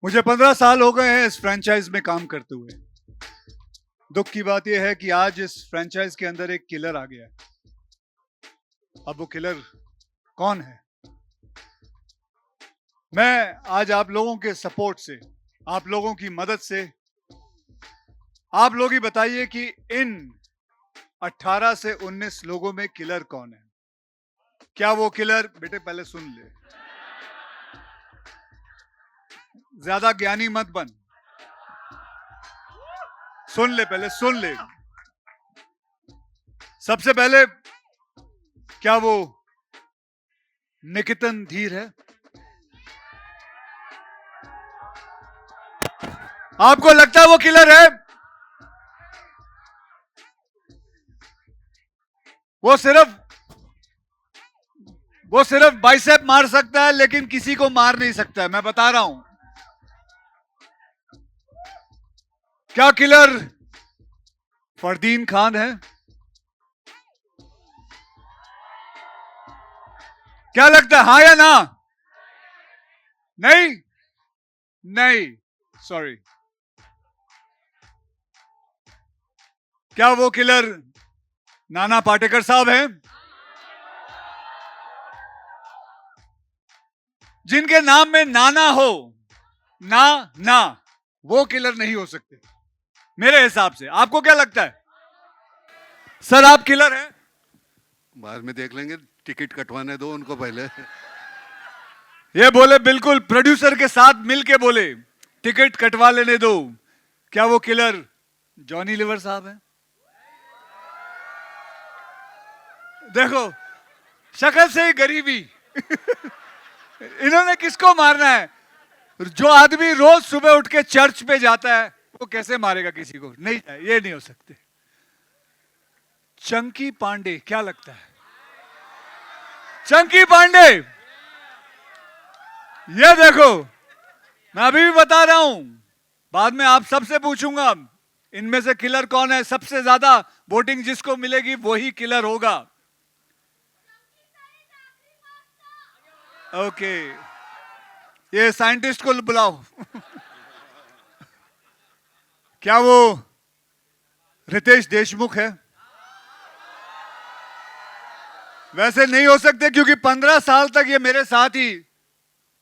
मुझे 15 साल हो गए हैं इस फ्रेंचाइज में काम करते हुए। दुख की बात यह है कि आज इस फ्रेंचाइज के अंदर एक किलर आ गया है। अब वो किलर कौन है? मैं आज आप लोगों के सपोर्ट से, आप लोगों की मदद से, आप लोग ही बताइए कि इन 18 से 19 लोगों में किलर कौन है? क्या वो किलर, बेटे पहले सुन ले, ज्यादा ज्ञानी मत बन, सुन ले, पहले सुन ले। सबसे पहले, क्या वो निकेतन धीर है? आपको लगता है वो किलर है? वो सिर्फ बाइसेप मार सकता है, लेकिन किसी को मार नहीं सकता है, मैं बता रहा हूं। क्या किलर फरदीन खान है? क्या लगता है, हाँ या ना? नहीं, नहीं, सॉरी। क्या वो किलर नाना पाटेकर साहब हैं? जिनके नाम में नाना हो, ना वो किलर नहीं हो सकते मेरे हिसाब से। आपको क्या लगता है? सर आप किलर हैं? बाद में देख लेंगे, टिकट कटवाने दो उनको पहले। ये बोले, बिल्कुल प्रोड्यूसर के साथ मिलके बोले टिकट कटवा लेने दो। क्या वो किलर जॉनी लीवर साहब हैं? देखो शक्ल से ही गरीबी। इन्होंने किसको मारना है? जो आदमी रोज सुबह उठ के चर्च पे जाता है वो कैसे मारेगा किसी को? नहीं, ये नहीं हो सकते। चंकी पांडे, क्या लगता है? चंकी पांडे, ये देखो, मैं अभी भी बता रहा हूं, बाद में आप सबसे पूछूंगा इनमें से किलर कौन है। सबसे ज्यादा वोटिंग जिसको मिलेगी वही किलर होगा। ओके, ये साइंटिस्ट को बुलाओ। क्या वो रितेश देशमुख है? वैसे नहीं हो सकते, क्योंकि 15 साल तक ये मेरे साथ ही,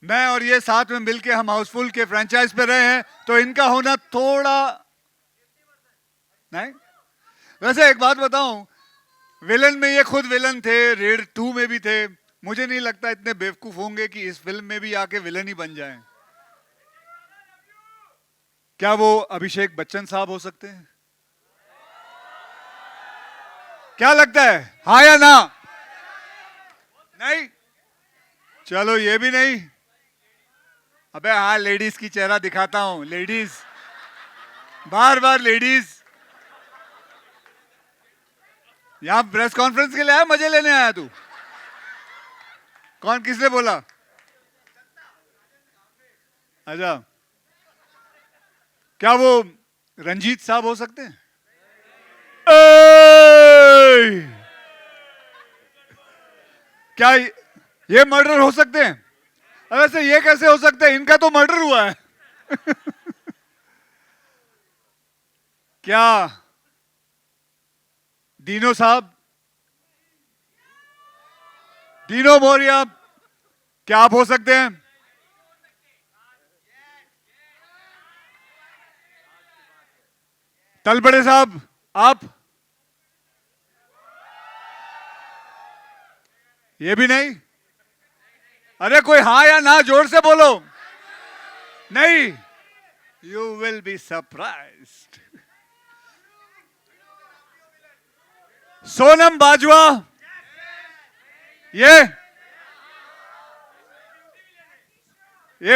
मैं और ये साथ में मिलके हम हाउसफुल के फ्रेंचाइज पे रहे हैं, तो इनका होना थोड़ा नहीं। वैसे एक बात बताऊं, विलन में ये खुद विलन थे, रेड 2 में भी थे। मुझे नहीं लगता इतने बेवकूफ होंगे कि इस फिल्म में भी आके विलन ही बन जाएं। क्या वो अभिषेक बच्चन साहब हो सकते हैं? क्या लगता है, हाँ या ना? नहीं, चलो ये भी नहीं। अबे हाँ, लेडीज की चेहरा दिखाता हूं। लेडीज, बार बार लेडीज। यहां प्रेस कॉन्फ्रेंस के लिए आया, मजे लेने आया तू? कौन, किसने बोला? अच्छा, क्या वो रंजीत साहब हो सकते हैं? क्या ये मर्डर हो सकते हैं? वैसे ये कैसे हो सकते हैं? इनका तो मर्डर हुआ है। क्या दीनो साहब, दीनो मौर्य, क्या आप हो सकते हैं? तलबड़े साहब, आप? ये भी नहीं। अरे कोई हाँ या ना जोर से बोलो। नहीं, you will be surprised. Sonam Bajwa, ये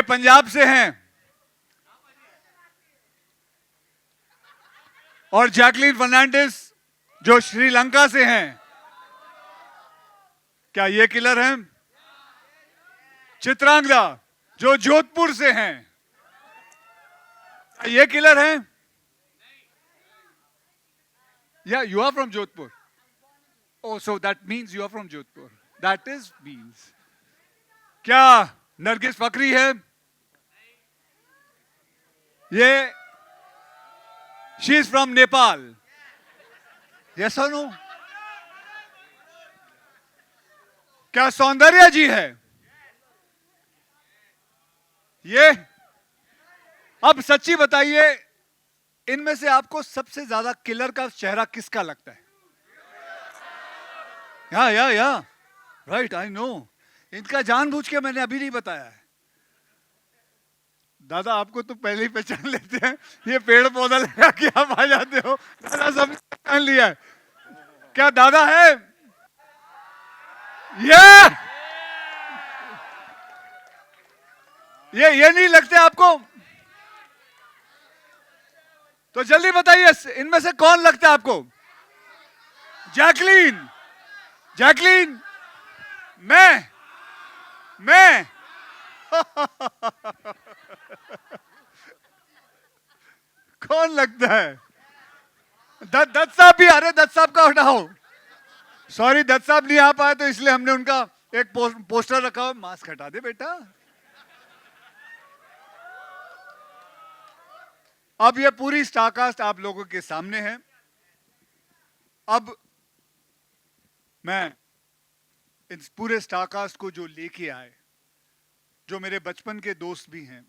पंजाब से हैं। और जैकलीन फर्नांडिस जो श्रीलंका से हैं। क्या ये किलर हैं? चित्रांगदा जो जोधपुर से हैं, ये किलर हैं? या you are from Jodhpur? Oh, so that means you are from Jodhpur. That is means. क्या नरगिस फकरी है? ये she is from Nepal. Yes और नो? क्या सौंदर्या जी है? ये अब सच्ची बताइए, इनमें से आपको सबसे ज्यादा किलर का चेहरा किसका लगता है? या राइट, आई नो। इनका जानबूझ के मैंने अभी नहीं बताया है। दादा आपको तो पहले ही पहचान लेते हैं, ये पेड़ पौधा लगा के आप आ जाते हो। दादा सब पहचान लिया है। क्या दादा है? ये नहीं लगते आपको? तो जल्दी बताइए, इनमें से कौन लगता है आपको? जैकलीन। जैकलीन। मैं कौन लगता है? दत्त साहब भी। अरे दत्त साहब का हटाओ, सॉरी दत्त साहब नहीं आ पाए तो इसलिए हमने उनका एक पोस्टर रखा हुआ। मास्क हटा दे बेटा। अब ये पूरी स्टारकास्ट आप लोगों के सामने है। अब मैं इस पूरे स्टारकास्ट को जो लेके आए, जो मेरे बचपन के दोस्त भी हैं,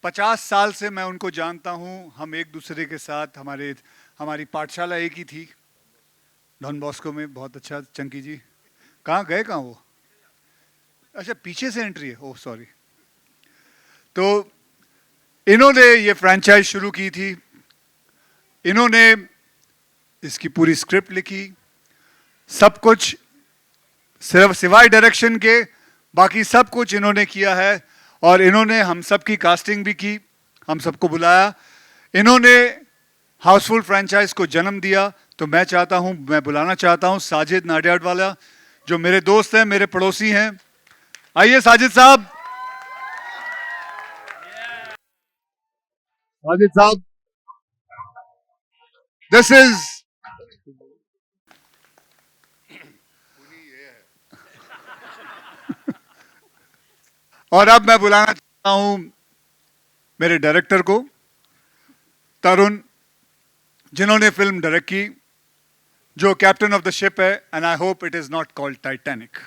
50 साल से मैं उनको जानता हूं। हम एक दूसरे के साथ, हमारी पाठशाला एक ही थी, डॉन बॉस्को में। बहुत अच्छा चंकी जी। कहाँ गए, कहाँ वो? अच्छा पीछे से एंट्री है, ओह सॉरी। तो इन्होंने ये फ्रैंचाइज शुरू की थी, इन्होंने इसकी पूरी स्क्रिप्ट लिखी, सब कुछ, सिर्फ सिवाय डायरेक्शन के बाकी सब कुछ इन्होंने किया है। और इन्होंने हम सब की कास्टिंग भी की, हम सबको बुलाया। इन्होंने हाउसफुल फ्रैंचाइज को जन्म दिया। तो मैं बुलाना चाहता हूं साजिद नाडियाडवाला, जो मेरे दोस्त हैं, मेरे पड़ोसी हैं। आइए साजिद साहब। साजिद साहब, दिस इज और अब मैं बुलाना चाहता हूं मेरे डायरेक्टर को, तरुण, जिन्होंने फिल्म डायरेक्ट की, जो कैप्टन ऑफ द शिप है। And I hope it is not called Titanic.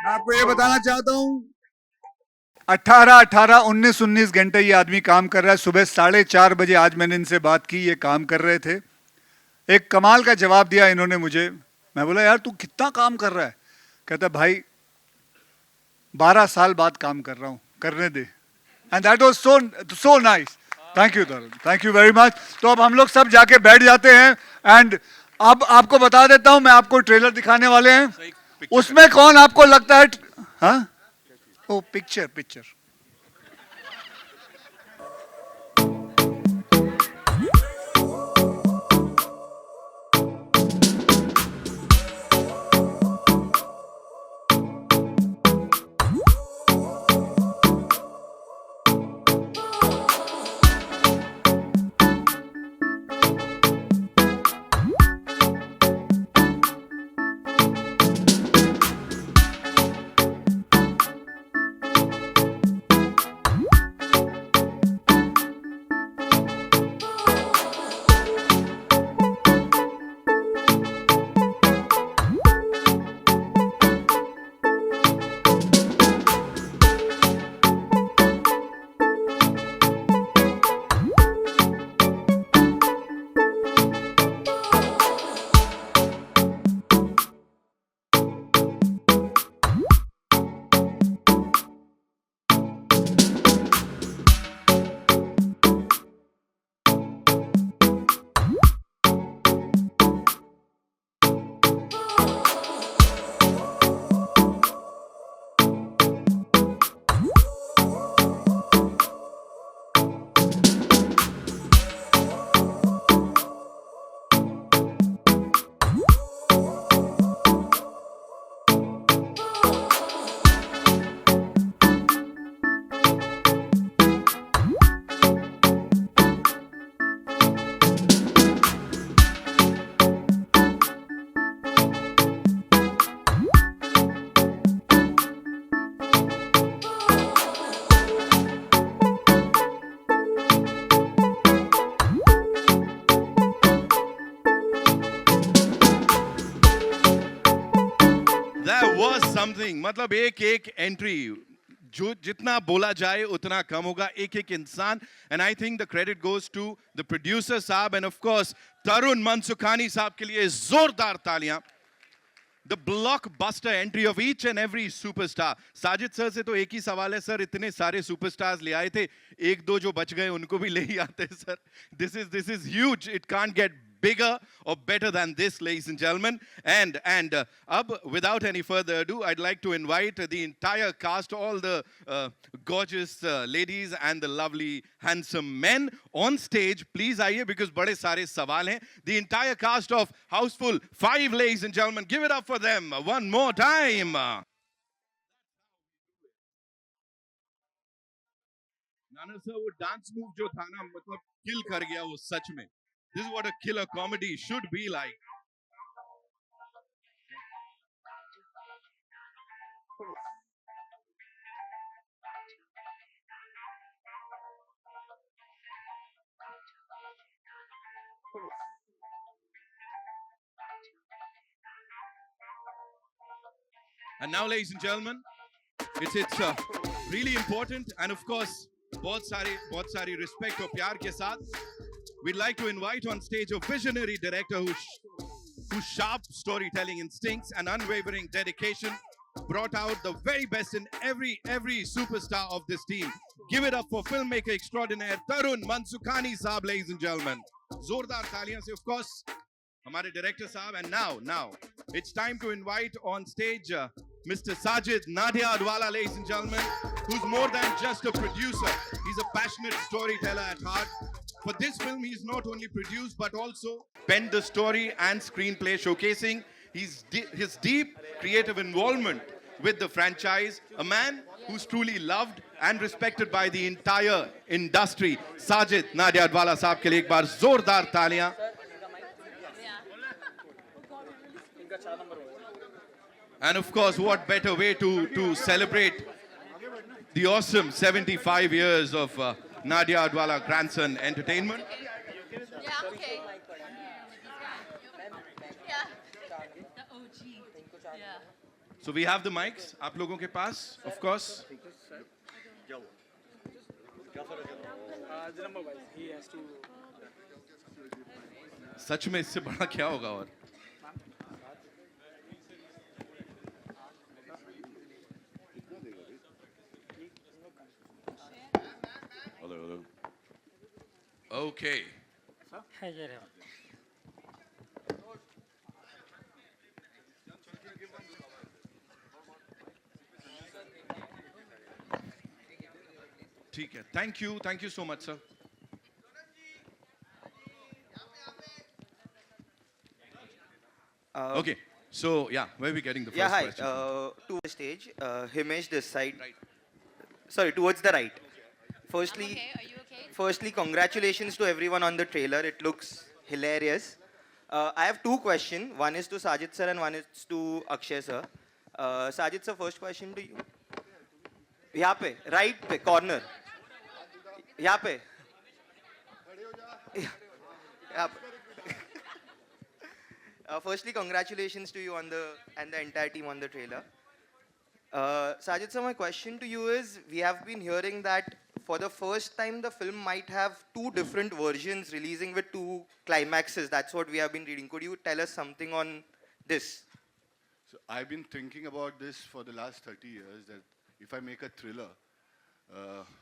मैं आपको ये बताना चाहता हूं, 19 घंटे ये आदमी काम कर रहा है। सुबह 4:30 बजे आज मैंने इनसे बात की, ये काम कर रहे थे। एक कमाल का जवाब दिया इन्होंने मुझे। मैं बोला यार तू कितना काम कर रहा है? कहता भाई 12 साल बाद काम कर रहा हूं, करने दे। And that was so nice. Thank you Tarun, thank you very much. तो अब हम लोग सब जाके बैठ जाते हैं। एंड अब आपको बता देता हूं, मैं आपको ट्रेलर दिखाने वाले हैं। उसमें कौन आपको लगता है? हाँ, ओ पिक्चर। darling. मतलब एक entry जो जितना बोला जाए उतना कम होगा एक इंसान. And I think the credit goes to the producer साहब and of course तरुण मनसुखानी साहब के लिए जोरदार तालियां. The blockbuster entry of each and every superstar. Sajid sir से तो एक ही सवाल है सर, इतने सारे superstars ले आए थे, एक दो जो बच गए उनको भी ले ही आते sir. This is huge. It can't get bigger or better than this, ladies and gentlemen. And without any further ado, I'd like to invite the entire cast, all the gorgeous ladies and the lovely handsome men on stage. Please आइए because बड़े सारे सवाल हैं. The entire cast of Houseful 5, ladies and gentlemen, give it up for them one more time. Nana sir वो dance move जो था ना, मतलब किल कर गया वो सच में. This is what a killer comedy should be like. And now, ladies and gentlemen, it's really important, and of course, बहुत सारी respect और प्यार के साथ, we'd like to invite on stage a visionary director whose sharp storytelling instincts and unwavering dedication brought out the very best in every superstar of this team. Give it up for filmmaker extraordinaire Tarun Mansukhani Saab, ladies and gentlemen. Zordar taaliyan se, of course, हमारे director साहब. And now, it's time to invite on stage Mr. Sajid Nadia Adwala, ladies and gentlemen, who's more than just a producer. He's a passionate storyteller at heart. For this film, he's not only produced but also penned the story and screenplay, showcasing his deep creative involvement with the franchise. A man who's truly loved and respected by the entire industry. Sajid Nadia Adwala साहब के लिए एक बार जोरदार तालियां. And of course, what better way to celebrate the awesome 75 years of Nadia Adwala Grandson Entertainment. Yeah, okay. Yeah. The OG. Yeah. So we have the mics, आप लोगों के पास, of course. सच में इससे बड़ा क्या होगा और? Okay. ठीक है. Thank you so much, sir. Okay, so yeah, where are we getting the first question? To the stage, Himesh this side. Right. Sorry, towards the right. Firstly, I'm okay. Are you okay? Firstly, congratulations to everyone on the trailer. It looks hilarious. I have two questions. One is to Sajid sir and one is to Akshay sir. Sajid sir, first question to you. यहाँ पे, right पे, corner. यहाँ पे. यहाँ पे. Firstly, congratulations to you and the entire team on the trailer. Sajid sir, my question to you is, we have been hearing that for the first time the film might have two different versions releasing with two climaxes. That's what we have been reading. Could you tell us something on this? So I've been thinking about this for the last 30 years, that if I make a thriller,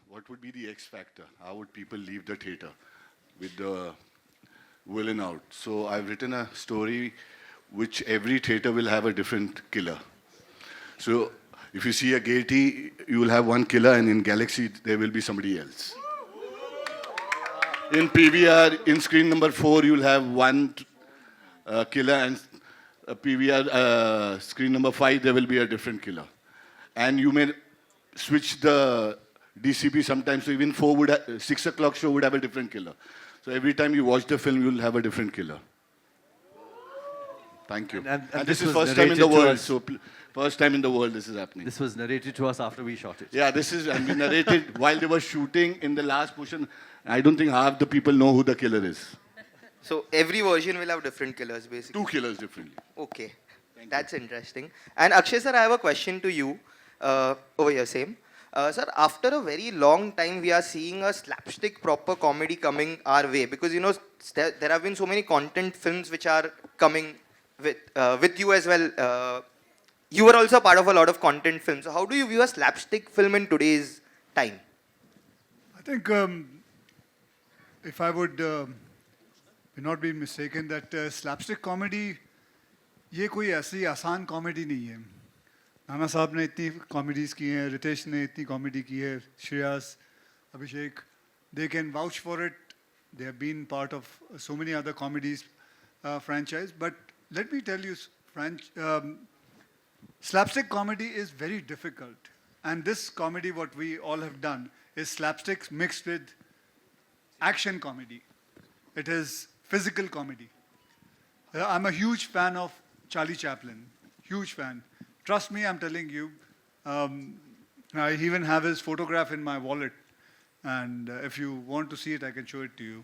what would be the X factor? How would people leave the theater with the villain out? So I've written a story which every theater will have a different killer. So if you see a Gaiety, you will have one killer, and in Galaxy, there will be somebody else. In PVR, in screen number 4, you will have one killer, and PVR, screen number 5, there will be a different killer. And you may switch the DCP sometimes, so even 6 o'clock show would have a different killer. So every time you watch the film, you will have a different killer. Thank you. And this is first time in the world, so first time in the world this is happening. This was narrated to us after we shot it. Yeah, this is narrated while they were shooting in the last portion. I don't think half the people know who the killer is. So every version will have different killers, basically. 2 killers differently. Okay. That's interesting. And Akshay sir, I have a question to you. Over here, same. Sir, after a very long time, we are seeing a slapstick proper comedy coming our way because you know there have been so many content films which are coming with you as well. You were also part of a lot of content films. So how do you view a slapstick film in today's time? I think if I would be not be mistaken that slapstick comedy ये कोई ऐसी आसान comedy नहीं है. नाना साहब ने इतनी comedies की हैं, रितेश ने इतनी कॉमेडी की है, श्रेयस, अभिषेक, they can vouch for it. They have been part of so many other comedies franchise. But let me tell you, slapstick comedy is very difficult. And this comedy, what we all have done, is slapsticks mixed with action comedy. It is physical comedy. I'm a huge fan of Charlie Chaplin. Huge fan. Trust me, I'm telling you. I even have his photograph in my wallet. And if you want to see it, I can show it to you.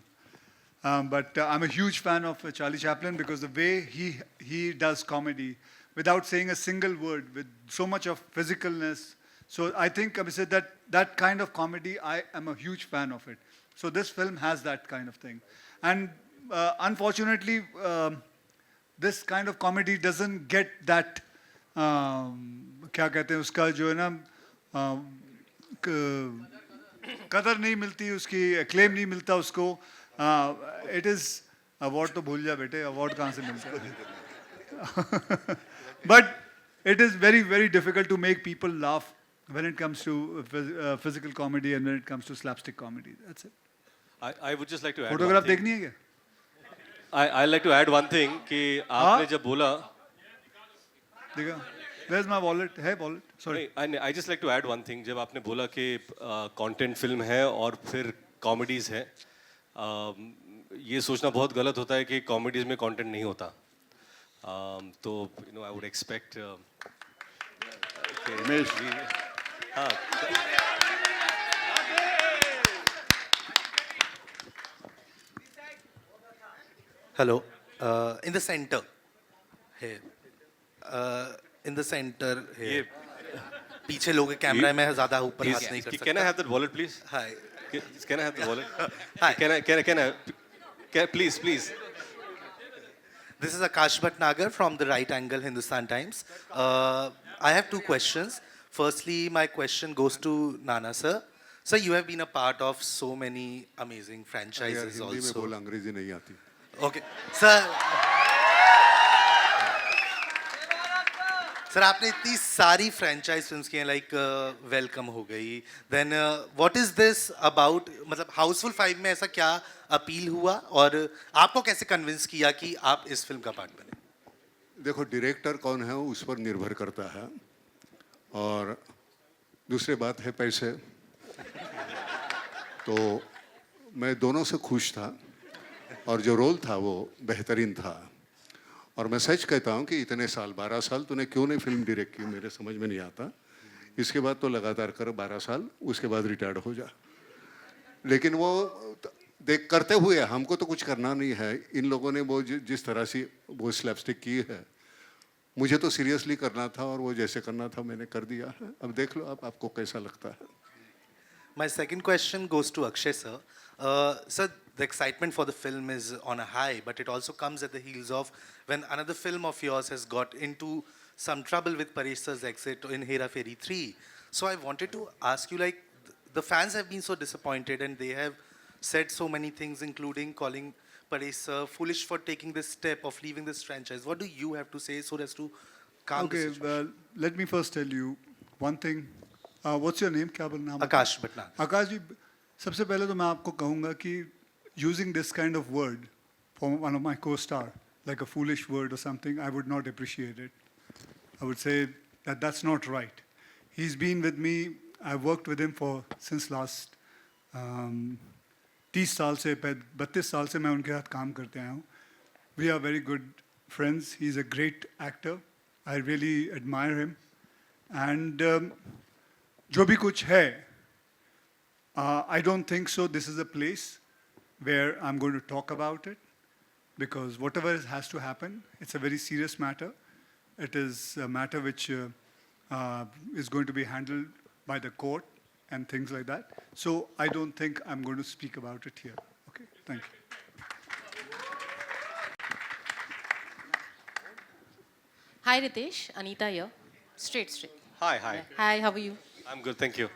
But I'm a huge fan of Charlie Chaplin because the way he does comedy without saying a single word, with so much of physicalness. So I think, Abhishek, that kind of comedy, I am a huge fan of it. So this film has that kind of thing. And unfortunately, this kind of comedy doesn't get that, क्या कहते हैं उसका जो है ना, कदर नहीं मिलती उसकी, acclaim नहीं मिलता उसको. It is award तो भूल जा बेटे, award कहाँ से मिलता है? But it is very, very difficult to make people laugh when it comes to physical comedy and when it comes to slapstick comedy. That's it. I would just like to add Photograph one thing. देखनी है क्या? I'd like to add one thing कि आपने जब बोला देखा? Where's my wallet? है wallet? Sorry. I just like to add one thing. जब आपने बोला कि content film है और फिर comedies है, ये सोचना बहुत गलत होता है कि comedies में content नहीं होता. तो I would expect Ramesh. Hello. In the center. Here. In the center here. पीछे लोग कैमरा में ज़्यादा ऊपर हाथ नहीं कर सकता. Can I have that wallet, please? Hi. Can I have the wallet? Hi. Can please. This is Akash Bhatnagar from the Right Angle Hindustan Times. I have two questions. Firstly, my question goes to Nana sir. Sir, you have been a part of so many amazing franchises Hindi में also. बोल, अंग्रेजी नहीं आती. Okay. Sir, sir आपने इतनी सारी franchise films की हैं, लाइक वेलकम हो गई, then what is this about, मतलब हाउसफुल 5 में ऐसा क्या अपील हुआ और आपको कैसे कन्विंस किया कि आप इस फिल्म का पार्ट बने? देखो, डायरेक्टर कौन है उस पर निर्भर करता है, और दूसरी बात है पैसे. तो मैं दोनों से खुश था और जो रोल था वो बेहतरीन था. और मैं सच कहता हूँ कि इतने साल, 12 साल तूने क्यों नहीं फिल्म डायरेक्ट की, मेरे समझ में नहीं आता. इसके बाद तो लगातार कर 12 साल, उसके बाद रिटायर्ड हो जा. लेकिन वो देख करते हुए हमको तो कुछ करना नहीं है. इन लोगों ने वो जिस तरह से वो स्लैपस्टिक की है, मुझे तो सीरियसली करना था और वो जैसे करना था मैंने कर दिया है. अब देख लो आपको कैसा लगता है. My second question goes to Akshay sir. Sir, the excitement for the film is on a high, but it also comes at the heels of when another film of yours has got into some trouble with Paresh sir's exit in Hera Fairy 3. So I wanted to ask you, like, the fans have been so disappointed and they have said so many things, including calling Paresh sir foolish for taking this step of leaving this franchise. What do you have to say so as to calm the Okay, situation? well, let me first tell you one thing. What's your name? क्या बोलना है? Akash Bhatnagar. आकाश जी, सबसे पहले तो मैं आपको कहूँगा कि using this kind of word for one of my co-star, like a foolish word or something, I would not appreciate it. I would say that that's not right. He's been with me, I've worked with him since last 30 साल से, 32 साल से मैं उनके साथ काम करते आया हूँ. We are very good friends. He's a great actor. I really admire him. And जो भी कुछ है, I don't think so this is a place where I'm going to talk about it, because whatever has to happen, it's a very serious matter. it is a matter which is going to be handled by the court and things like that. So I don't think I'm going to speak about it here. Okay, thank you. Hi Ritesh, Anita here. Straight. Hi, hi. Hi, how are you? I'm good, thank you.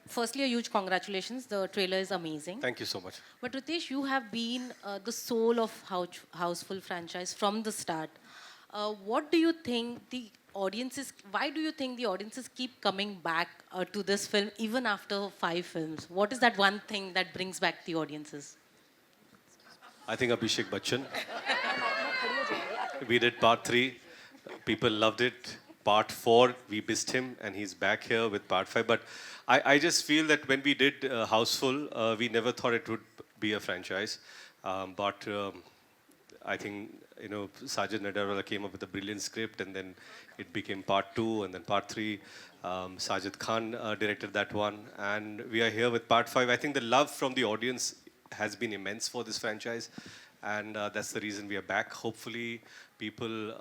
Firstly, a huge congratulations. The trailer is amazing. Thank you so much. But Ritesh, you have been the soul of Houseful franchise from the start. What do you think the audiences? Why do you think the audiences keep coming back to this film even after 5 films? What is that one thing that brings back the audiences? I think Abhishek Bachchan. We did part 3. People loved it. Part 4, we missed him, and he's back here with part 5. But I just feel that when we did Houseful, we never thought it would be a franchise. But I think, Sajid Nadarwala came up with a brilliant script, and then it became part 2, and then part 3. Sajid Khan directed that one, and we are here with part 5. I think the love from the audience has been immense for this franchise, and that's the reason we are back. Hopefully, people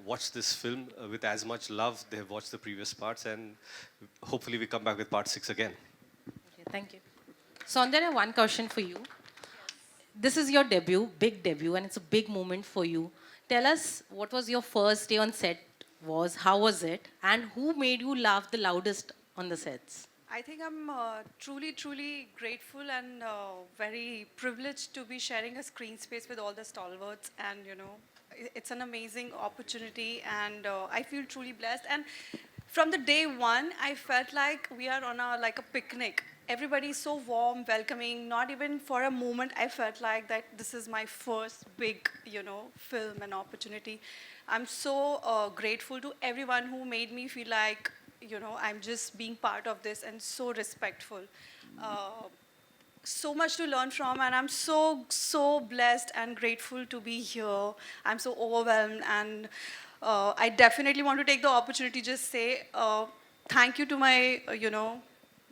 watch this film with as much love they have watched the previous parts, and hopefully we come back with part 6 again. Okay, thank you. Saundarya, one question for you. This is your debut, big debut, and it's a big moment for you. Tell us what was your first day on set was, how was it, and who made you laugh the loudest on the sets? I think I'm truly grateful and very privileged to be sharing a screen space with all the stalwarts, and it's an amazing opportunity, and I feel truly blessed. And from the day one, I felt like we are on a picnic. Everybody is so warm, welcoming. Not even for a moment I felt like that this is my first big, film and opportunity. I'm so grateful to everyone who made me feel like, I'm just being part of this, and so respectful. So much to learn from, and I'm so blessed and grateful to be here. I'm so overwhelmed, and I definitely want to take the opportunity to just say thank you to my,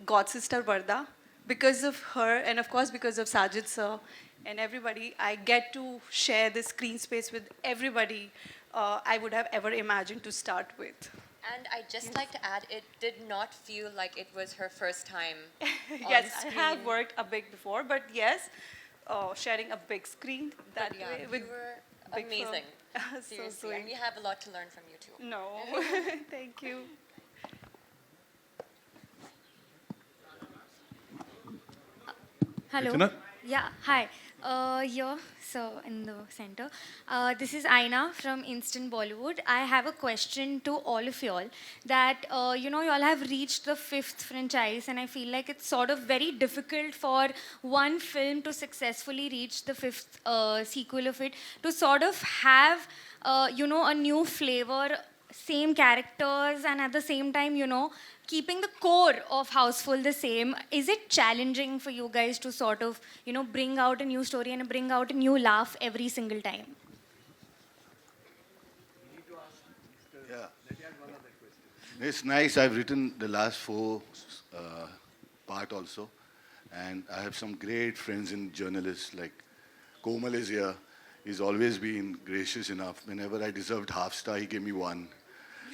God sister Varda. Because of her, and of course because of Sajid sir and everybody, I get to share this screen space with everybody I would have ever imagined to start with. And I'd just like to add, it did not feel like it was her first time Yes, on screen. I have worked a bit before, but yes, sharing a big screen that But yeah, way you with were big film. amazing. So Seriously, and we sweet. have a lot to learn from you too. No, thank you. Hello. Archana? Yeah, hi. Here, so in the center. This is Aina from Instant Bollywood. I have a question to all of y'all that, you all have reached the 5th franchise, and I feel like it's sort of very difficult for one film to successfully reach the 5th sequel of it, to sort of have, a new flavor, same characters, and at the same time, keeping the core of Houseful the same. Is it challenging for you guys to sort of, bring out a new story and bring out a new laugh every single time? Yeah. It's nice. I've written the last 4 part also, and I have some great friends in journalists, like Komal is here. He's always been gracious enough. Whenever I deserved half star, he gave me 1.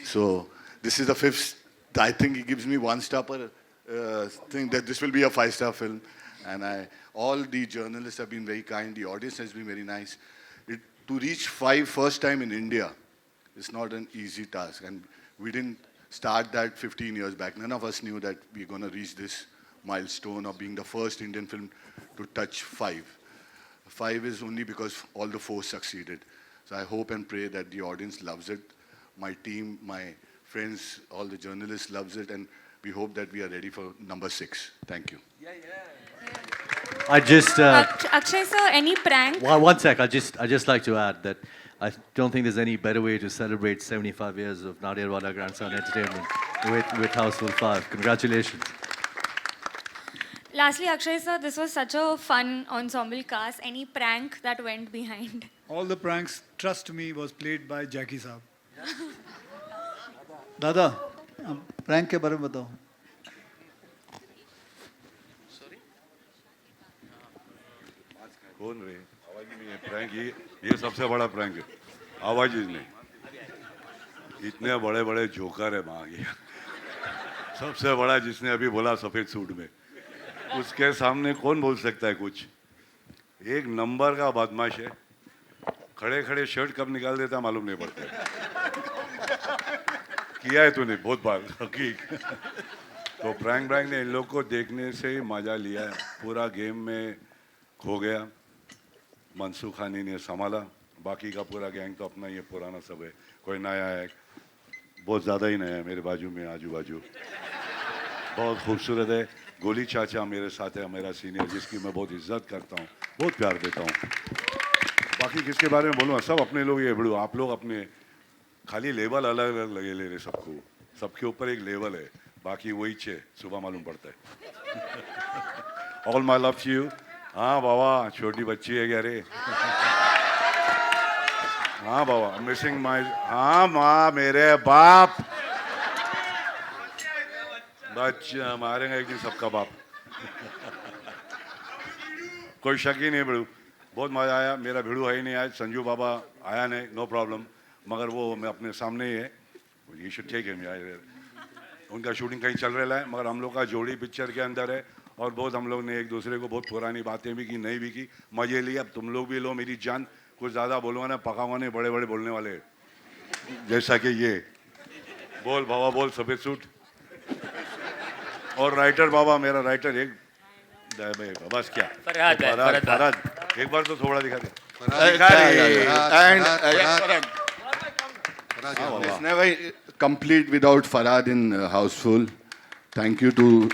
So this is the 5th. I think he gives me 1 star per thing, that this will be a 5-star film. And all the journalists have been very kind. The audience has been very nice. To reach 5 first time in India is not an easy task. And we didn't start that 15 years back. None of us knew that we are going to reach this milestone of being the first Indian film to touch 5. 5 is only because all the 4 succeeded. So I hope and pray that the audience loves it. My team, my friends, all the journalists loves it, and we hope that we are ready for number 6. Thank you. I just Akshay sir, any prank? one sec. I just like to add that I don't think there's any better way to celebrate 75 years of Nadirwala Grandson Entertainment with Houseful 5. Congratulations. Lastly, Akshay sir, this was such a fun ensemble cast. Any prank that went behind? All the pranks, trust me, was played by Jackie Saab. दादा prank के बारे में बताओ. कौन रे? आवाज ही नहीं है. प्रैंक ये सबसे बड़ा प्रैंक है. आवाज ही नहीं. इतने बड़े बड़े जोकर है वहाँ गया सबसे बड़ा जिसने अभी बोला सफेद सूट में, उसके सामने कौन बोल सकता है कुछ। एक नंबर का बदमाश है, खड़े खड़े शर्ट कब निकाल देता मालूम नहीं पड़ता है। किया है तूने बहुत बार हकीक। तो प्रैंक ब्रैंक ने इन लोग को देखने से ही मजा लिया है, पूरा गेम में खो गया। मनसूखानी ने संभाला, बाकी का पूरा गैंग तो अपना ये पुराना सब है, कोई नया है, बहुत ज़्यादा ही नया है मेरे बाजू में आजू बाजू, बहुत खूबसूरत है। गोली चाचा मेरे साथ है, मेरा सीनियर, जिसकी मैं बहुत इज्जत करता हूँ, बहुत प्यार देता हूँ। बाकी किसके बारे में बोलूँ, सब अपने लोग ये बड़ू, आप लोग अपने खाली लेवल अलग अलग लगे ले रहे सबको, सबके ऊपर एक लेवल है, बाकी वही छे सुबह मालूम पड़ता है। All my love to you. हाँ बाबा, छोटी बच्ची है क्या रे? हाँ बाबा, मिसिंग माई, हाँ माँ मेरे बाप, बच्चा मारेंगे एक दिन सबका बाप। कोई शक ही नहीं भिड़ू, बहुत मजा आया। मेरा भिड़ू है ही नहीं आज, संजू बाबा आया नहीं, नो प्रॉब्लम, मगर वो मैं अपने सामने ही है, ये शुड टेक हिम। उनका शूटिंग कहीं चल रहा है, मगर हम लोग का जोड़ी पिक्चर के अंदर है, और बहुत हम लोग ने एक दूसरे को बहुत पुरानी बातें भी की, नहीं भी की, मजे लिए। अब तुम लोग भी लो मेरी जान, कुछ ज़्यादा बोलूँगा ना, पकाऊंगा नहीं, बड़े बड़े बोलने वाले, जैसा कि ये बोल बाबा बोल सफेद सूट। और राइटर बाबा, मेरा राइटर एक बस क्या फरहाद है, फरहाद, फरहाद। फरहाद, एक बार तो थोड़ा दिखा दे। And it's never complete without Farhad in Houseful. Thank you to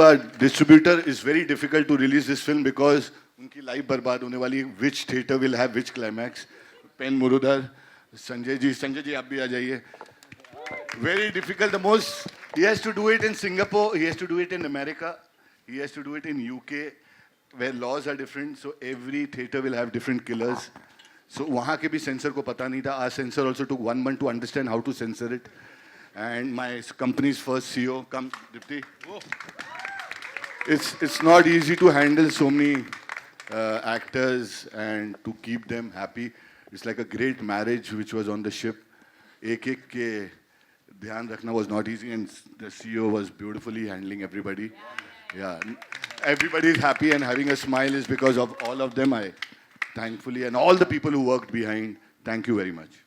our distributor. It's very difficult to release this film because उनकी लाइफ बर्बाद होने वाली है. Which theater will have which climax? Pen Murudhar, Sanjay ji आप भी आ जाइए. Very difficult. The most, he has to do it in Singapore, he has to do it in America, he has to do it in UK, where laws are different, so every theater will have different killers. So वहाँ के भी censor को पता नहीं था. Our censor also took 1 month to understand how to censor it. And my company's first CEO, come Dipti. It's not easy to handle so many actors and to keep them happy. It's like a great marriage which was on the ship. एक के ध्यान रखना was not easy, and the CEO was beautifully handling everybody. Yeah, everybody is happy and having a smile is because of all of them. I thankfully, and all the people who worked behind, thank you very much.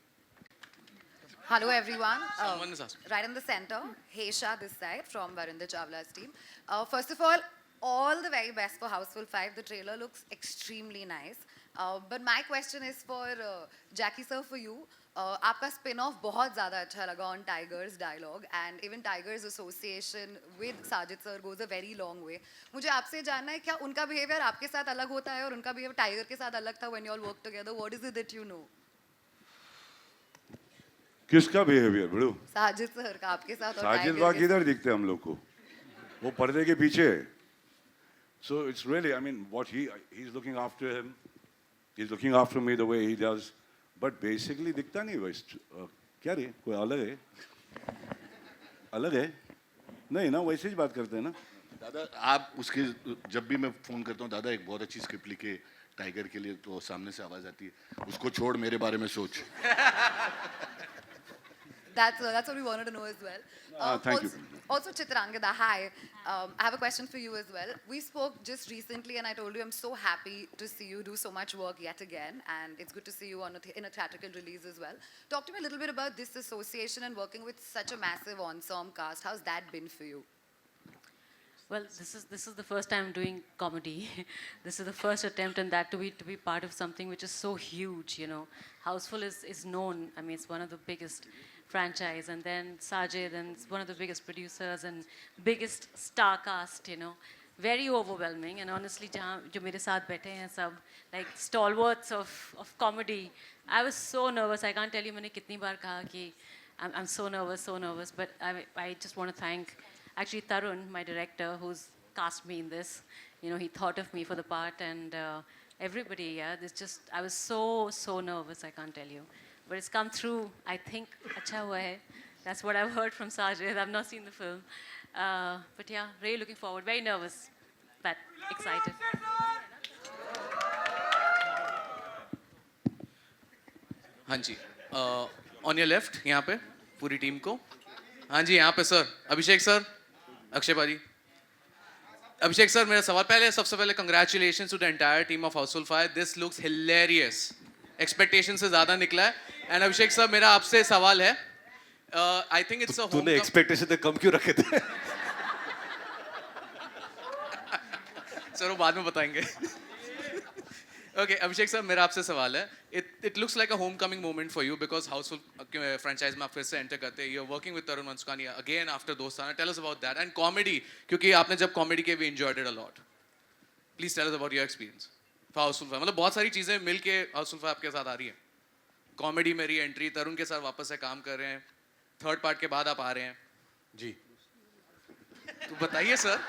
Hello everyone. Right in the center, Hesha this side from Varinder Chawla's team. First of all the very best for Houseful 5. The trailer looks extremely nice. But my question is for Jackie sir, for you. आपका spin-off बहुत ज़्यादा अच्छा लगा on Tiger's dialogue, and even Tiger's association with Sajid sir goes a very long way. मुझे आपसे जानना है, क्या उनका behavior आपके साथ अलग होता है और उनका behavior Tiger के साथ अलग था when you all work together? What is it that you know? किसका बिहेवियर बड़ू? साजिद सर का आपके साथ और साजिद Tiger वाह के किधर दिखते हम लोग को? वो पर्दे के पीछे. So it's really, I mean, what he's looking after him, he's looking after me the way he does, but basically दिखता नहीं वैसे. क्या रे, कोई अलग है? अलग है? नहीं ना, वैसे ही बात करते हैं ना. दादा आप उसके जब भी मैं फोन करता हूँ, दादा एक बहुत अच्छी स्क्रिप्ट लिखे टाइगर के लिए, तो सामने से आवाज आती है, उसको छोड़ मेरे बारे में सोच. That's what we wanted to know as well. Thank you. Also, Chitrangada, hi. I have a question for you as well. We spoke just recently, and I told you I'm so happy to see you do so much work yet again, and it's good to see you in a theatrical release as well. Talk to me a little bit about this association and working with such a massive ensemble cast. How's that been for you? Well, this is the first time doing comedy. This is the first attempt, and that to be part of something which is so huge. You know, Houseful is known. I mean, it's one of the biggest franchise, and then Sajid, and it's one of the biggest producers and biggest star cast. You know, very overwhelming. And honestly, jo mere saath baithe hain sab, like stalwarts of comedy. I was so nervous. I can't tell you, मैंने कितनी बार कहा कि I'm so nervous. But I just want to thank. Actually, Tarun, my director, who's cast me in this, you know, he thought of me for the part, and everybody, yeah, I was so nervous, I can't tell you. But it's come through, I think, acha hua hai. That's what I've heard from Sajid. I've not seen the film. But yeah, really looking forward. Very nervous, but excited. हाँ जी, on your left, यहाँ पे पूरी team को. हाँ जी, यहाँ पे sir. अभिषेक sir, Akshay भाजी. अभिषेक sir, मेरा सवाल पहले, सबसे पहले congratulation to the entire team of Housefull 5. This looks hilarious. Expectation से ज़्यादा निकला है. एंड अभिषेक सर, मेरा आपसे सवाल है. आई थिंक इट्स अ तूने एक्सपेक्टेशन तो कम क्यों रखे थे? सर वो बाद में बताएंगे. Okay, अभिषेक सर, मेरा आपसे सवाल है. It looks like a homecoming moment for you because Housefull franchise में आप फिर से एंटर करते हैं. You're working with Tarun Mansukhani again after दोस्ताना. Tell us about that. And comedy, क्योंकि आपने जब comedy के we enjoyed it a lot. Please tell us about your experience for Housefull 5. मतलब बहुत सारी चीजें मिल के हाउसफुल 5 आपके साथ आ रही हैं. कॉमेडी में री एंट्री, तरुण के साथ वापस से काम कर रहे हैं, थर्ड पार्ट के बाद आप आ रहे हैं. जी. तो बताइए सर.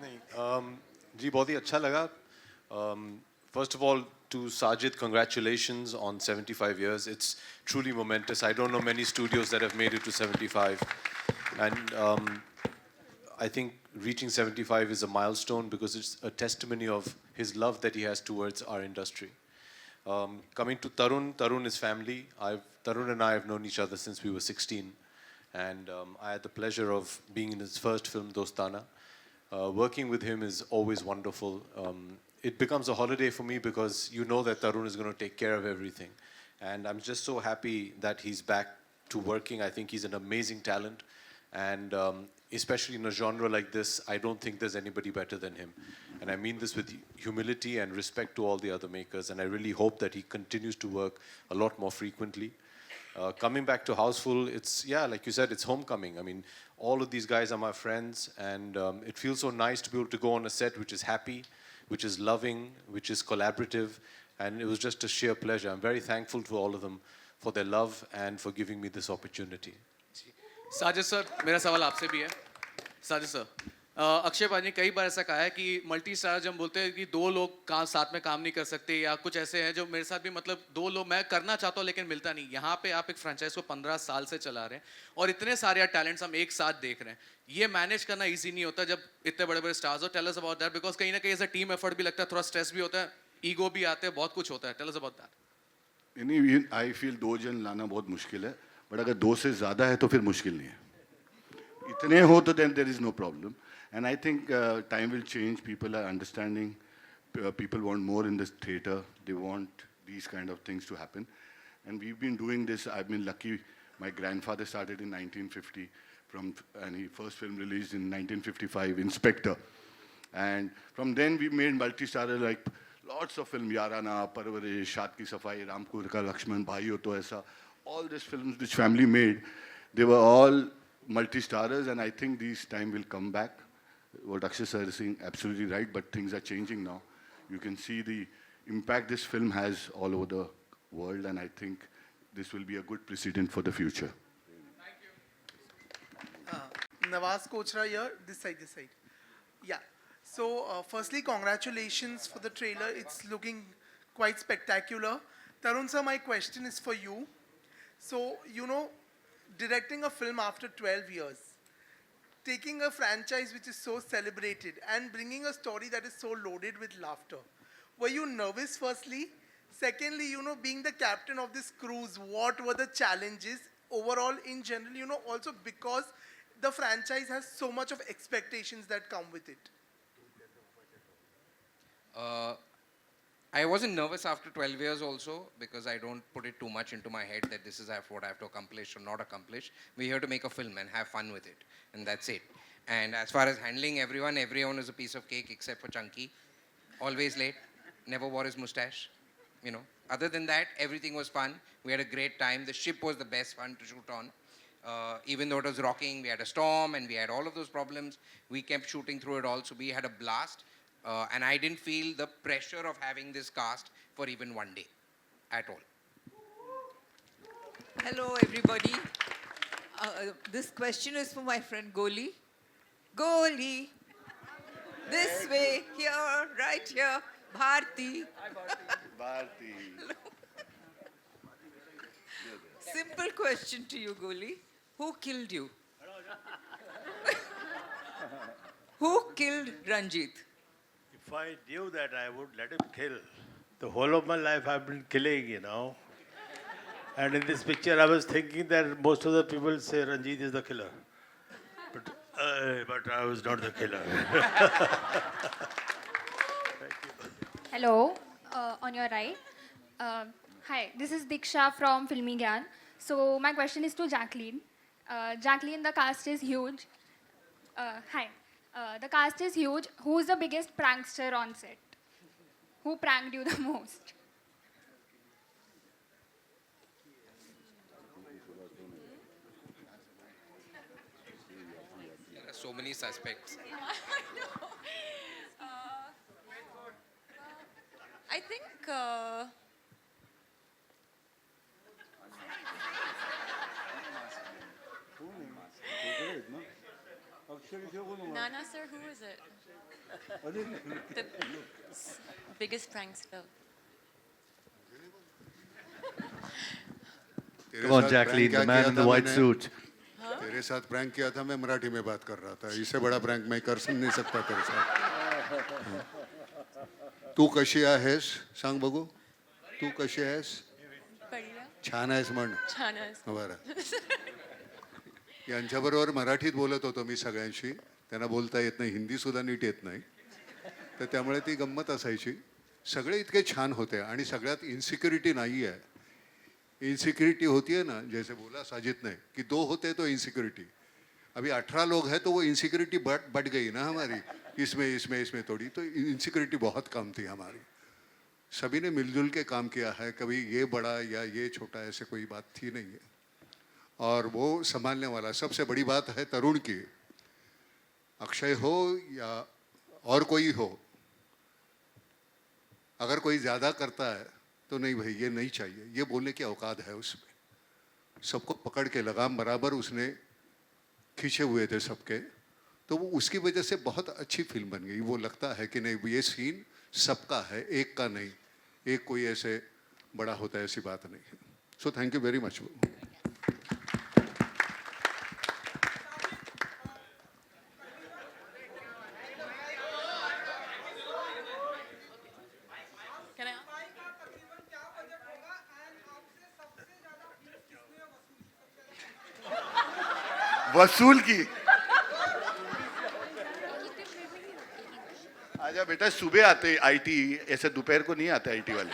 नहीं, जी बहुत ही अच्छा लगा. First of all, to Sajid, congratulations on 75 years. It's truly momentous. I don't know many studios that have made it to 75. And I think reaching 75 is a milestone because it's a testimony of his love that he has towards our industry. Coming to Tarun, Tarun is family. Tarun and I have known each other since we were 16. And I had the pleasure of being in his first film, Dostana. Working with him is always wonderful. It becomes a holiday for me because you know that Tarun is going to take care of everything. And I'm just so happy that he's back to working. I think he's an amazing talent. And especially in a genre like this, I don't think there's anybody better than him. And I mean this with humility and respect to all the other makers. And I really hope that he continues to work a lot more frequently. Coming back to Houseful, it's, yeah, like you said, it's homecoming. I mean, all of these guys are my friends. And it feels so nice to be able to go on a set which is happy, which is loving, which is collaborative. And it was just a sheer pleasure. I'm very thankful to all of them for their love and for giving me this opportunity. Sajid sir, मेरा सवाल आपसे भी है. Sajid sir, Akshay भाई ने कई बार ऐसा कहा है कि मल्टी स्टार जब बोलते हैं कि दो लोग साथ में काम नहीं कर सकते या कुछ ऐसे हैं जो मेरे साथ भी, मतलब दो लोग मैं करना चाहता हूँ लेकिन मिलता नहीं. यहाँ पे आप एक फ्रेंचाइज को 15 साल से चला रहे हैं और इतने सारे टैलेंट्स हम एक साथ देख रहे हैं. ये मैनेज करना ईजी नहीं होता जब इतने बड़े बड़े स्टार्स हो. Tell us about that because कहीं ना कहीं ऐसा टीम एफर्ट भी लगता है, थोड़ा स्ट्रेस भी होता है, ईगो भी आते हैं, बहुत कुछ होता है. Tell us about that. I feel दो जन लाना बहुत मुश्किल है, बट अगर दो से ज़्यादा है तो फिर मुश्किल नहीं है. इतने हो तो then there is no problem. And I think time will change. People are understanding. People want more in this theater. They want these kind of things to happen. And we've been doing this. I've been lucky. My grandfather started in 1950 and his first film released in 1955, Inspector. And from then we made multi-starrer like lots of films, Yarana, Parvarish, Shaad Ki Safai, Ramkur Ka Lakshman, Bhai Ho To Aisa. All these films which family made, they were all multi-starrers, and I think this time will come back. What Akshay sir is saying, absolutely right, but things are changing now. You can see the impact this film has all over the world, and I think this will be a good precedent for the future. Nawaz Kochra here, this side. Yeah. So, firstly, congratulations for the trailer. It's looking quite spectacular. Tarun sir, my question is for you. So, you know, directing a film after 12 years, taking a franchise which is so celebrated and bringing a story that is so loaded with laughter. Were you nervous firstly? Secondly, you know, being the captain of this cruise, what were the challenges overall in general, you know, also because the franchise has so much of expectations that come with it? I wasn't nervous after 12 years also because I don't put it too much into my head that this is what I have to accomplish or not accomplish. We're here to make a film and have fun with it, and that's it. And as far as handling everyone is a piece of cake except for Chunky. Always late, never wore his mustache, you know. Other than that, everything was fun. We had a great time. The ship was the best fun to shoot on. Even though it was rocking, we had a storm and we had all of those problems. We kept shooting through it all, so we had a blast. And I didn't feel the pressure of having this cast for even one day at all. Hello, everybody. This question is for my friend Goli. Goli. This way, here, right here. Bharti. Hi, Bharti. Simple question to you, Goli. Who killed you? Who killed Ranjit? If I knew that, I would let him kill. The whole of my life I've been killing, you know. And in this picture, I was thinking that most of the people say Ranjit is the killer. But I was not the killer. Hello, on your right. Hi, this is Diksha from Filmy Gyan. So my question is to Jacqueline. Jacqueline, the cast is huge. Hi, the cast is huge. Who's the biggest prankster on set? Who pranked you the most? There are so many suspects. I think Nana sir, who is it? The biggest prankster. Come on, Jacqueline, the man in the white suit. तेरे साथ prank किया था, मैं मराठी में बात कर रहा था. इससे बड़ा प्रैंक मैं कर नहीं सकता तेरे साथ. तू कशी आहेस सांग बघू. तू कशी आहेस. छान आहेस म्हण. छान आहेस. बरं. यांच्याबरोबर मराठीत बोलत होतो मी सगळ्यांशी. त्यांना बोलता येत नाही, हिंदी सुद्धा नीट येत नाही. तर त्यामुळे ती गंमत असायची. सगळे इतके छान होते आणि सगळ्यात इन्सिक्युरिटी नाही आहे. इनसिक्योरिटी होती है ना, जैसे बोला साजिद ने कि 2 होते तो इनसिक्योरिटी. अभी 18 लोग हैं तो वो इनसिक्योरिटी बढ़ गई ना हमारी. इसमें थोड़ी तो इनसिक्योरिटी बहुत कम थी हमारी. सभी ने मिलजुल के काम किया है. कभी ये बड़ा या ये छोटा ऐसे कोई बात थी नहीं है. और वो संभालने वाला सबसे बड़ी बात है तरुण की. अक्षय हो या और कोई हो, अगर कोई ज़्यादा करता है तो नहीं भाई ये नहीं चाहिए, ये बोलने की औकात है उसमें. सबको पकड़ के लगाम बराबर उसने खींचे हुए थे सबके. तो वो उसकी वजह से बहुत अच्छी फिल्म बन गई. वो लगता है कि नहीं ये सीन सबका है, एक का नहीं. एक कोई ऐसे बड़ा होता है ऐसी बात नहीं है. So thank you very much. वसूल की. आजा बेटा, सुबह आते आईटी, ऐसे दोपहर को नहीं आते आईटी वाले.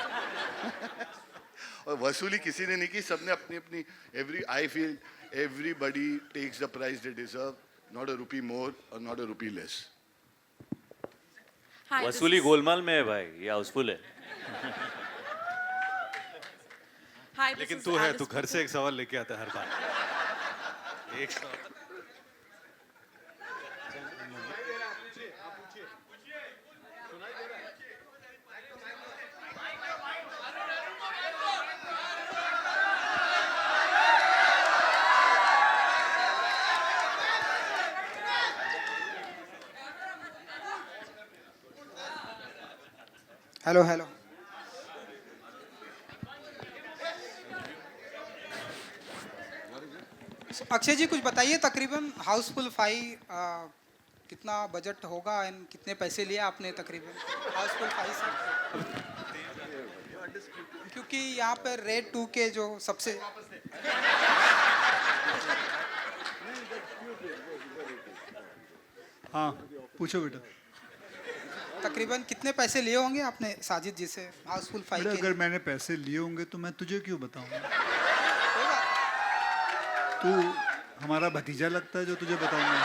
और वसूली किसी ने नहीं की, सबने अपनी अपनी I feel everybody takes the price they deserve, not a rupee more और नॉट अ रुपी लेस. वसूली गोलमाल में है भाई, ये हाउसफुल है. लेकिन तू है, तू घर से एक सवाल लेके आता है हर बार. एक सवाल. Hello hello. अक्षय जी कुछ बताइए, तकरीबन हाउसफुल 5 कितना बजट होगा एंड कितने पैसे लिए आपने तकरीबन हाउसफुल 5 से? क्योंकि यहाँ पर रेड 2 के जो सबसे हाँ पूछो बेटा. तकरीबन कितने पैसे लिए होंगे आपने साजिद जी से हाउसफुल 5 के? अगर मैंने पैसे लिए होंगे तो मैं तुझे क्यों बताऊंगा. तू हमारा भतीजा लगता है जो तुझे बताऊंगा.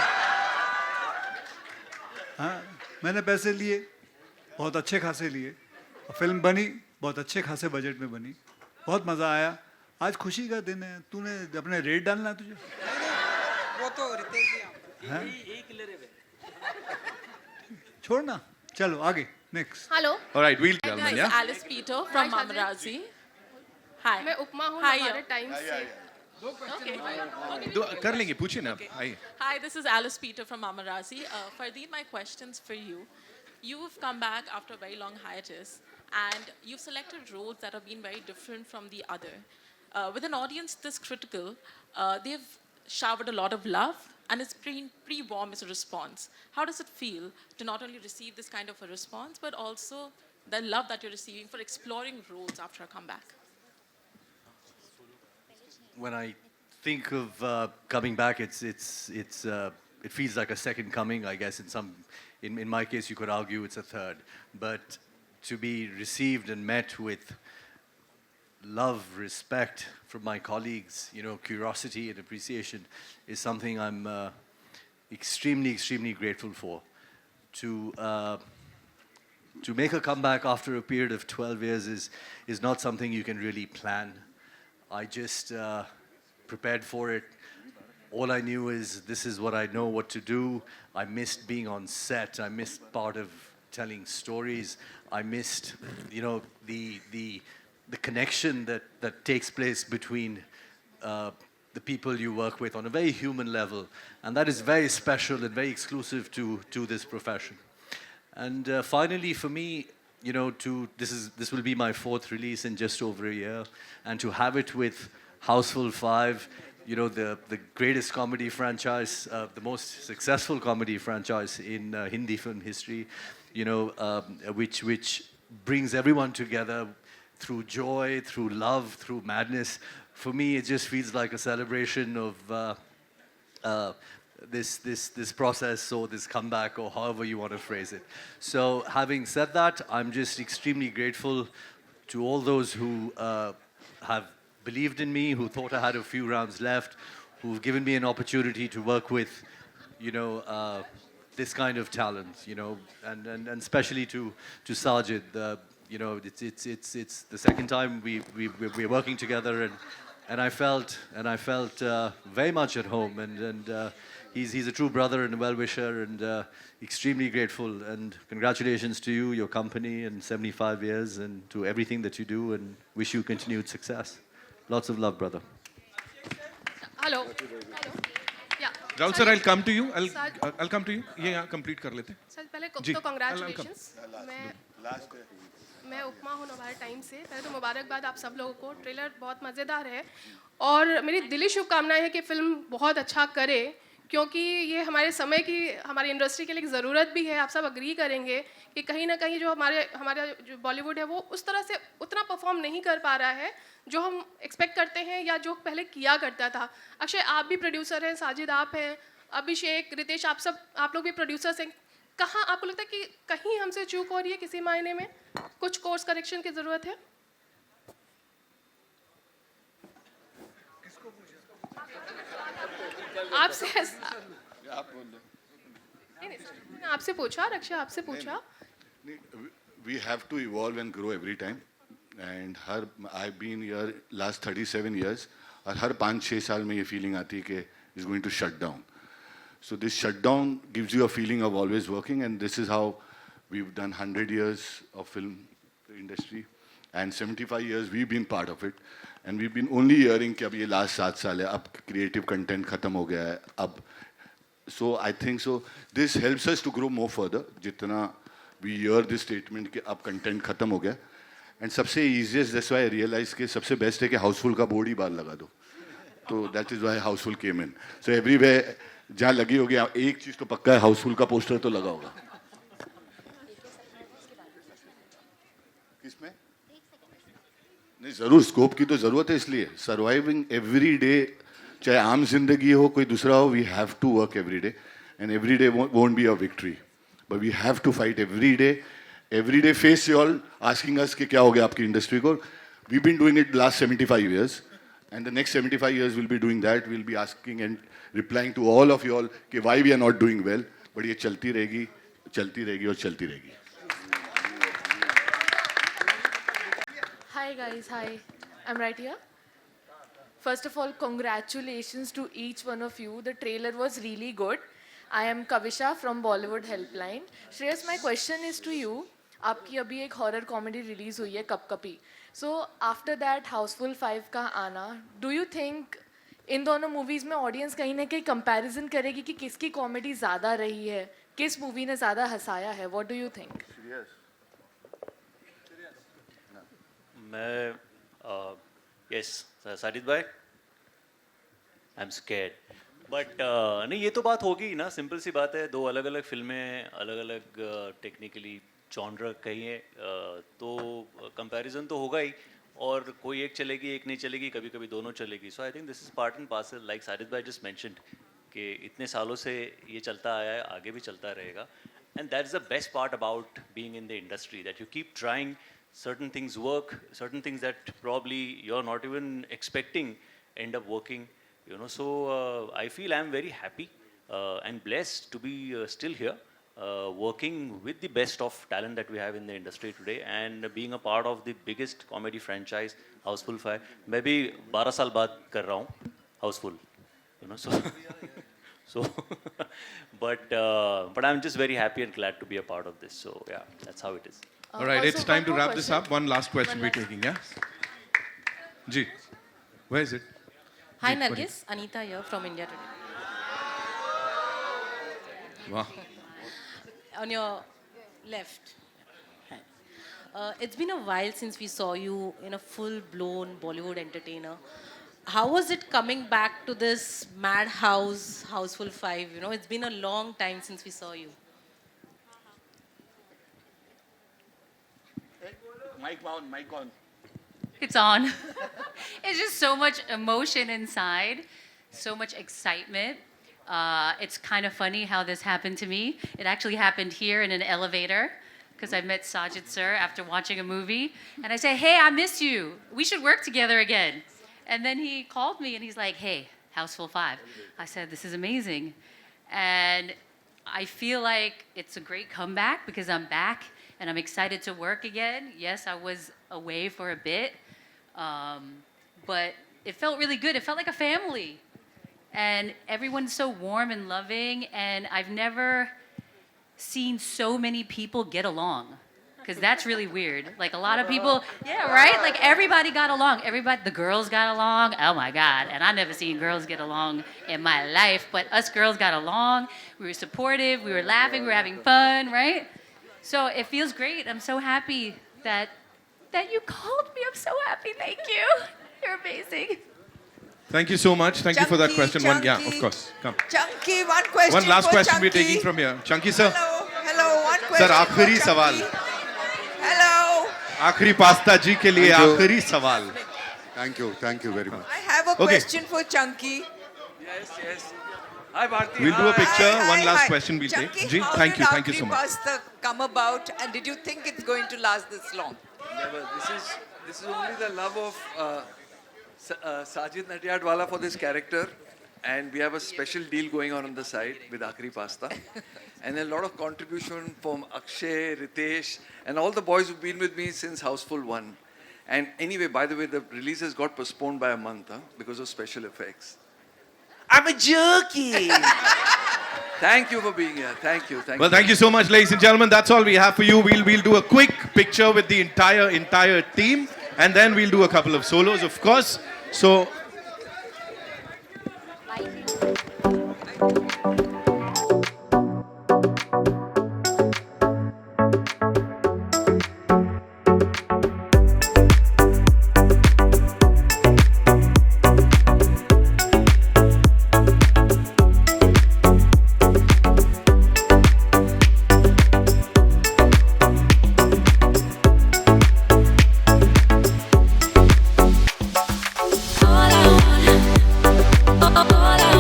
हाँ मैंने पैसे लिए, बहुत अच्छे खासे लिए. फिल्म बनी बहुत अच्छे खासे बजट में बनी. बहुत मज़ा आया. आज खुशी का दिन है. तूने अपने रेट डालना है तुझे. वो तो रितेश जी हाँ? छोड़ना. चलो आगे next. Hello. All right, we'll Hi tell guys, yeah. Alice Peter from Mamarazi. Hi. मैं उपमा हूँ हमारे टाइम से. Okay. कर लेंगे, पूछिए ना. आइए. Hi, this is Alice Peter from Mamarazi. Fardeen, my question's for you. You've come back after a very long hiatus, and you've selected roles that have been very different from the other. With an audience this critical, they've showered a lot of love, and it's pretty warm as a response. How does it feel to not only receive this kind of a response, but also the love that you're receiving for exploring roles after a comeback? when I think of coming back, it feels like a second coming, I guess. In my case, you could argue it's a third. But to be received and met with love, respect from my colleagues, curiosity and appreciation is something I'm extremely, extremely grateful for. To make a comeback after a period of 12 years is not something you can really plan. I just prepared for it. All I knew is this is what I know what to do. I missed being on set. I missed part of telling stories. I missed, the connection that takes place between the people you work with on a very human level. And that is very special and very exclusive to this profession. And finally, for me, this will be my 4th release in just over a year, and to have it with Houseful 5, the greatest comedy franchise, the most successful comedy franchise in Hindi film history, which brings everyone together through joy, through love, through madness. For me, it just feels like a celebration of this process, or this comeback, or however you want to phrase it. So having said that, I'm just extremely grateful to all those who have believed in me, who thought I had a few rounds left, who've given me an opportunity to work with, this kind of talent, and especially to Sajid. It's the second time we're working together, and I felt very much at home, and he's a true brother and a well-wisher, and extremely grateful. And congratulations to you, your company, and 75 years, and to everything that you do, and wish you continued success. Lots of love, brother. Hello. Yeah. Rahul sir, I'll come to you. I'll come to you. ये यहाँ complete कर लेते हैं. Sir पहले जी, तो congratulations. Last मैं उपमा हूँ noir time से. पहले तो मुबारकबाद आप सब लोगों को. ट्रेलर बहुत मज़ेदार है और मेरी दिली शुभकामनाएं है कि फिल्म बहुत अच्छा करे, क्योंकि ये हमारे समय की, हमारी इंडस्ट्री के लिए एक ज़रूरत भी है. आप सब अग्री करेंगे कि कहीं ना कहीं जो हमारा जो बॉलीवुड है वो उस तरह से उतना परफॉर्म नहीं कर पा रहा है जो हम एक्सपेक्ट करते हैं या जो पहले किया करता था. अक्षय, आप भी प्रोड्यूसर हैं, साजिद आप हैं, अभिषेक, रितेश, आप लोग भी प्रोड्यूसर्स हैं. कहाँ आपको लगता है कि कहीं हमसे चूक हो रही है, किसी मायने में कुछ कोर्स करेक्शन की ज़रूरत है? आपसे पूछा, रक्षा आपसे पूछा. We have to evolve and grow every time. And I've been here last 37 years. और हर 5-6 साल में ये feeling आती है कि it's going to shut down. So this shutdown gives you a feeling of always working, and this is how we've done 100 years of film industry, and 75 years we've been part of it. And we've been only hearing कि अब ये last 7 साल है, अब creative content खत्म हो गया है, अब. So I think so this helps us to grow more further. जितना we hear this statement कि अब content खत्म हो गया. And सबसे easiest, that's why I realized कि सबसे best है कि Houseful का board ही बाहर लगा दो. तो that is why Houseful came in. So everywhere जहाँ लगी होगी, एक चीज तो पक्का है, Houseful का पोस्टर तो लगा होगा. किसमें? नहीं, जरूर स्कोप की तो जरूरत है, इसलिए सर्वाइविंग एवरी डे, चाहे आम जिंदगी हो कोई दूसरा हो, we have to work every day, and every day won't be a victory, but we have to fight every day face you all asking us कि क्या हो गया आपकी इंडस्ट्री को. We been doing it last 75 years, and the next 75 years we'll be doing that. We'll be asking and replying to all of you all कि why we are not doing well, but ये चलती रहेगी और चलती रहेगी. Hi guys, hi. I'm right here. First of all, congratulations to each one of you. The trailer was really good. I am Kavisha from Bollywood Helpline. Shreyas, my question is to you. आपकी अभी एक horror comedy release हुई है कपकपी. So after that Housefull 5 का आना, do you think in दोनों movies में audience कहीं ना कहीं कंपैरिजन करेगी कि किसकी कॉमेडी ज़्यादा रही है, किस मूवी ने ज़्यादा हंसाया है? What do you think? मैं यस साजिद भाई, आई एम स्कैर्ड, बट नहीं, ये तो बात होगी ही ना. सिंपल सी बात है, दो अलग अलग फिल्में, अलग अलग टेक्निकली जॉनर कहिए, तो कंपैरिजन तो होगा ही. और कोई एक चलेगी एक नहीं चलेगी, कभी कभी दोनों चलेगी. So I think this is part and parcel, like Sajid bhai just mentioned, कि इतने सालों से ये चलता आया है, आगे भी चलता रहेगा. And that's the best part about being in the industry, that you keep trying. Certain things work, certain things that probably you're not even expecting end up working, you know. So I feel I'm very happy and blessed to be still here, working with the best of talent that we have in the industry today, and being a part of the biggest comedy franchise, Houseful 5. मैं भी 12 साल बाद कर रहा हूँ Houseful, you know. So but I'm just very happy and glad to be a part of this. So yeah, that's how it is. All right, it's Also, time to one more wrap this question. up. One last question we're taking, yeah? Ji, where is it? Hi, Ji, Nargis. Anita here from India Today. Wow. On your left. It's been a while since we saw you in a full-blown Bollywood entertainer. How was it coming back to this madhouse, Houseful 5? You know, it's been a long time since we saw you. Mic on, mic on. It's on. It's just so much emotion inside, so much excitement. It's kind of funny how this happened to me. It actually happened here in an elevator because I met Sajid sir after watching a movie. And I say, hey, I miss you. We should work together again. And then he called me and he's like, hey, Houseful 5. I said, this is amazing. And I feel like it's a great comeback because I'm back and I'm excited to work again. Yes, I was away for a bit, but it felt really good. It felt like a family. And everyone's so warm and loving, and I've never seen so many people get along, because that's really weird. Like a lot of people, yeah, right? Like everybody got along. Everybody, the girls got along. Oh my God. And I never seen girls get along in my life, but us girls got along. We were supportive. We were laughing. We were having fun, right? So it feels great. I'm so happy that you called me. I'm so happy. Thank you. You're amazing. Thank you so much. Thank you for that Chunky, question. One, yeah, Chunky. of course. Come. Chunky, one question. One last for question Chunky. we're taking from here. Chunky sir. Hello, one question. Sir, आखिरी for सवाल. Chunky. Hello. आखिरी pasta जी के लिए Thank you. आखिरी सवाल. Thank you very much. I have a Okay. question for Chunky. Yes. Hi, Bharti. We'll do a picture. Hi, One last hi. question we'll take. Chunky, Ji, how thank did you so Akhri much. Pasta come about, and did you think it's going to last this long? Never. This is only the love of Sajid Natyadwala for this character, and we have a special deal going on the side with Akhri Pasta, and a lot of contribution from Akshay, Ritesh, and all the boys who've been with me since Houseful 1. And anyway, by the way, the release has got postponed by a month because of special effects. I'm a jerky. Thank you for being here. Thank you. Well, thank you so much, ladies and gentlemen. That's all we have for you. We'll do a quick picture with the entire team, and then we'll do a couple of solos, of course. So. All I wanna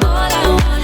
All I want